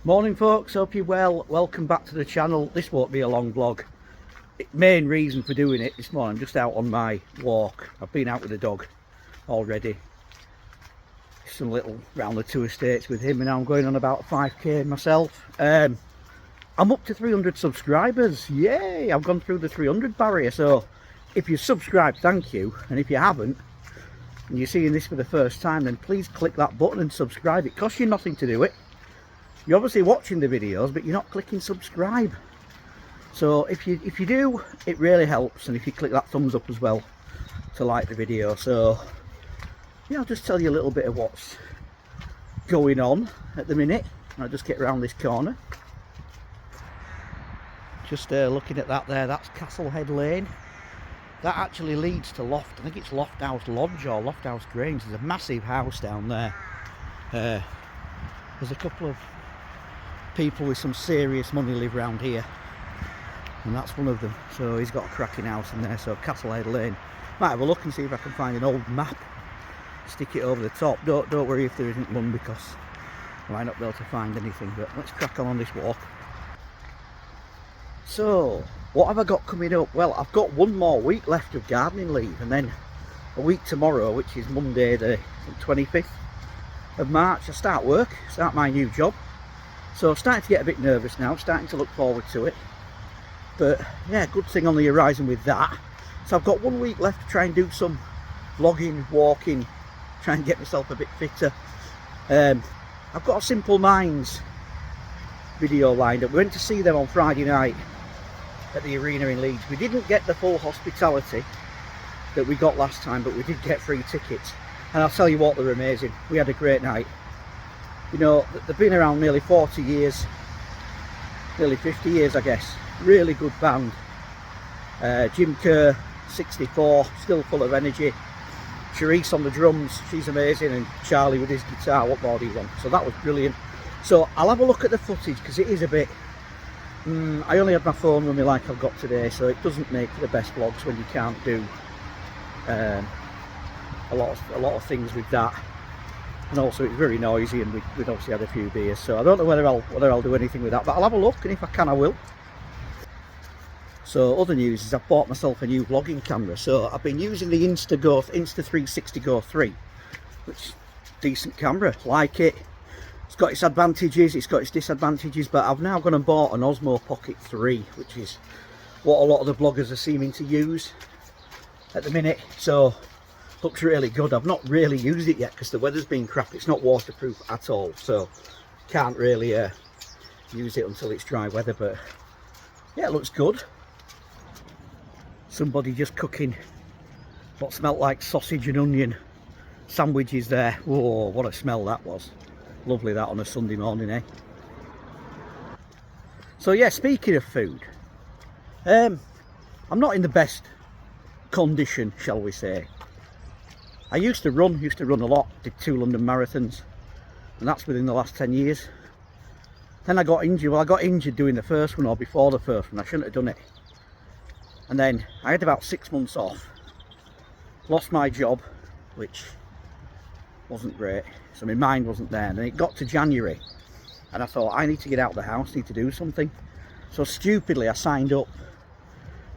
Morning folks, hope you're well. Welcome back to the channel. This won't be a long vlog. Main reason for doing it this morning, I'm just out on my walk. I've been out with the dog already. Some little round the two estates with him, and now I'm going on about 5k myself. I'm up to 300 subscribers. Yay! I've gone through the 300 barrier. So if you're subscribed, thank you. And if you haven't, and you're seeing this for the first time, then please click that button and subscribe. It costs you nothing to do it. You're obviously watching the videos, but you're not clicking subscribe. So if you do, it really helps. And if you click that thumbs up as well to like the video. So yeah, I'll just tell you a little bit of what's going on at the minute. I'll just get around this corner. Just looking at that there, that's Castlehead Lane. That actually leads to Loft. I think it's Lofthouse Lodge or Lofthouse Grange. There's a massive house down there. There's a couple of people with some serious money live around here, and that's one of them. So he's got a cracking house in there. So Castlehead Lane. Might have a look and see if I can find an old map, stick it over the top. Don't worry if there isn't one, because I might not be able to find anything. But let's crack on this walk. So what have I got coming up? Well, I've got one more week left of gardening leave, and then a week tomorrow, which is Monday the 25th of March, I start my new job. So I'm starting to get a bit nervous now, starting to look forward to it. But yeah, good thing on the horizon with that. So I've got 1 week left to try and do some vlogging, walking, try and get myself a bit fitter. I've got a Simple Minds video lined up. We went to see them on Friday night at the arena in Leeds. We didn't get the full hospitality that we got last time, but we did get free tickets. And I'll tell you what, they're amazing. We had a great night. You know, they've been around nearly 40 years, nearly 50 years I guess. Really good band. Jim Kerr, 64, still full of energy. Charisse on the drums, she's amazing, and Charlie with his guitar, what more do you want? So that was brilliant. So I'll have a look at the footage, because it is a bit, I only had my phone with me like I've got today, so it doesn't make for the best vlogs when you can't do a lot of things with that. And also it's very noisy, and we'd obviously had a few beers, so I don't know whether I'll do anything with that, but I'll have a look, and if I can I will. So other news is I've bought myself a new vlogging camera. So I've been using the Insta360 Go 3, which is a decent camera, like it. It's got its advantages, it's got its disadvantages, but I've now gone and bought an Osmo Pocket 3, which is what a lot of the bloggers are seeming to use at the minute. So looks really good. I've not really used it yet because the weather's been crap. It's not waterproof at all, so can't really use it until it's dry weather. But yeah, it looks good. Somebody just cooking what smelled like sausage and onion sandwiches there. Whoa, what a smell that was. Lovely that on a Sunday morning, eh? So yeah, speaking of food, I'm not in the best condition, shall we say. I used to run a lot, did 2 London marathons, and that's within the last 10 years. Then I got injured. Well, I got injured doing the first one, or before the first one. I shouldn't have done it. And then I had about 6 months off, lost my job, which wasn't great, so my mind wasn't there. And then it got to January, and I thought, I need to get out of the house, need to do something. So stupidly I signed up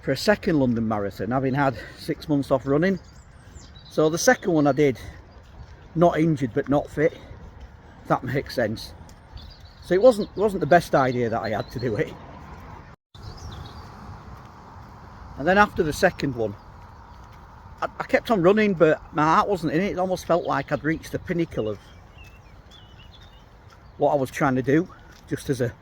for a second London marathon, having had 6 months off running. So the second one I did, not injured but not fit, if that makes sense. So it wasn't the best idea that I had to do it. And then after the second one, I kept on running, but my heart wasn't in it. It almost felt like I'd reached the pinnacle of what I was trying to do, just as a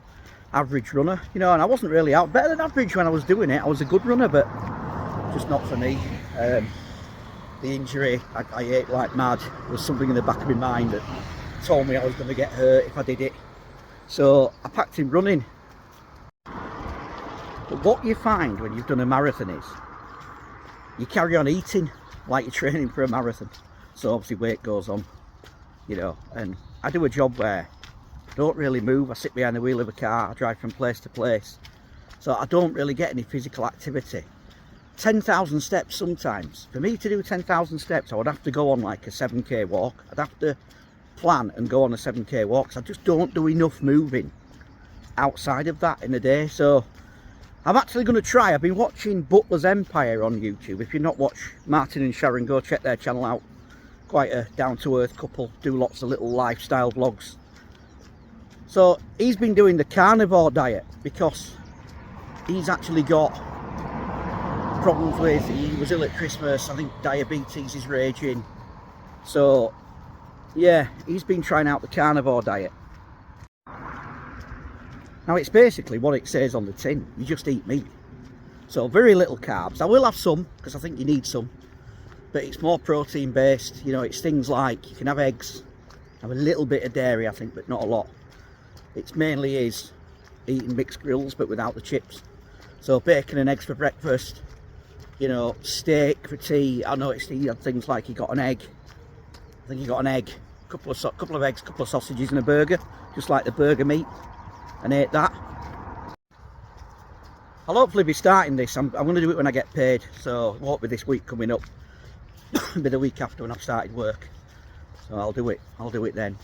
average runner, you know. And I wasn't really out better than average when I was doing it. I was a good runner, but just not for me. The injury, I ate like mad. There was something in the back of my mind that told me I was going to get hurt if I did it. So I packed in running. But what you find when you've done a marathon is you carry on eating like you're training for a marathon. So obviously weight goes on, you know. And I do a job where I don't really move. I sit behind the wheel of a car, I drive from place to place. So I don't really get any physical activity. 10,000 steps sometimes. For me to do 10,000 steps, I would have to go on like a 7k walk. I'd have to plan and go on a 7k walk. I just don't do enough moving. outside of that in a day. So I'm actually going to try. I've been watching Butler's Empire on YouTube. If you've not watched Martin and Sharon, go check their channel out. Quite a down-to-earth couple, do lots of little lifestyle vlogs. So he's been doing the carnivore diet because he's actually got problems with, he was ill at Christmas, I think diabetes is raging. So yeah, he's been trying out the carnivore diet. Now it's basically what it says on the tin, you just eat meat. So very little carbs. I will have some, because I think you need some. But it's more protein based, you know, it's things like, you can have eggs, have a little bit of dairy I think, but not a lot. It's mainly is eating mixed grills, but without the chips. So bacon and eggs for breakfast, you know, steak for tea. I noticed he had things like he got an egg. I think he got an egg, couple of eggs, couple of sausages and a burger, just like the burger meat, and ate that. I'll hopefully be starting this. I'm going to do it when I get paid, so it won't be this week coming up. It'll be the week after when I've started work. So I'll do it then.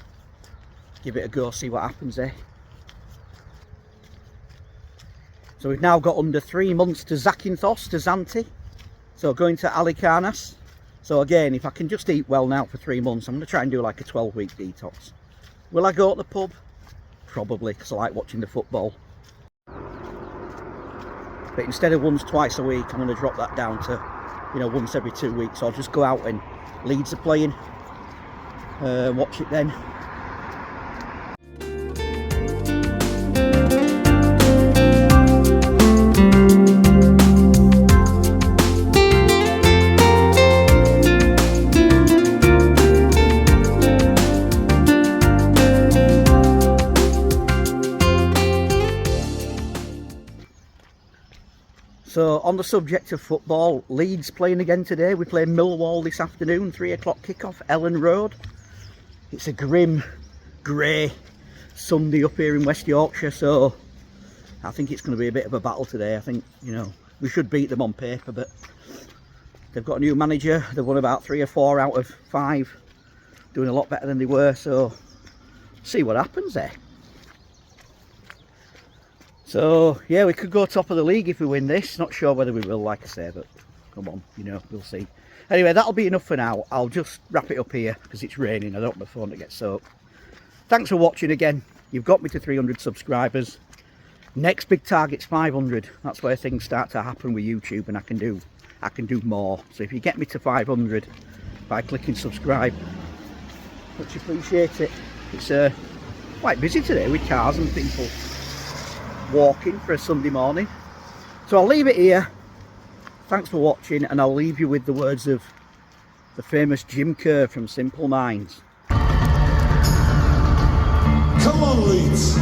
Give it a go, see what happens there. So we've now got under 3 months to Zakynthos, to Zante. So going to Halikarnas. So again, if I can just eat well now for 3 months, I'm going to try and do like a 12-week detox. Will I go to the pub? Probably, because I like watching the football. But instead of once, twice a week, I'm going to drop that down to, you know, once every 2 weeks. I'll just go out when Leeds are playing, watch it then. So on the subject of football, Leeds playing again today. We play Millwall this afternoon, 3 o'clock kickoff, Ellen Road. It's a grim, grey Sunday up here in West Yorkshire, so I think it's going to be a bit of a battle today. I think, you know, we should beat them on paper, but they've got a new manager. They've won about 3 or 4 out of 5, doing a lot better than they were, so see what happens there. So yeah, we could go top of the league if we win this. Not sure whether we will, like I say, but come on, you know, we'll see. Anyway, that'll be enough for now. I'll just wrap it up here because it's raining. I don't want my phone to get soaked. Thanks for watching again. You've got me to 300 subscribers. Next big target's 500. That's where things start to happen with YouTube, and I can do more. So if you get me to 500 by clicking subscribe, much appreciate it. It's quite busy today with cars and people walking for a Sunday morning. So I'll leave it here. Thanks for watching, and I'll leave you with the words of the famous Jim Kerr from Simple Minds. Come on, Leeds.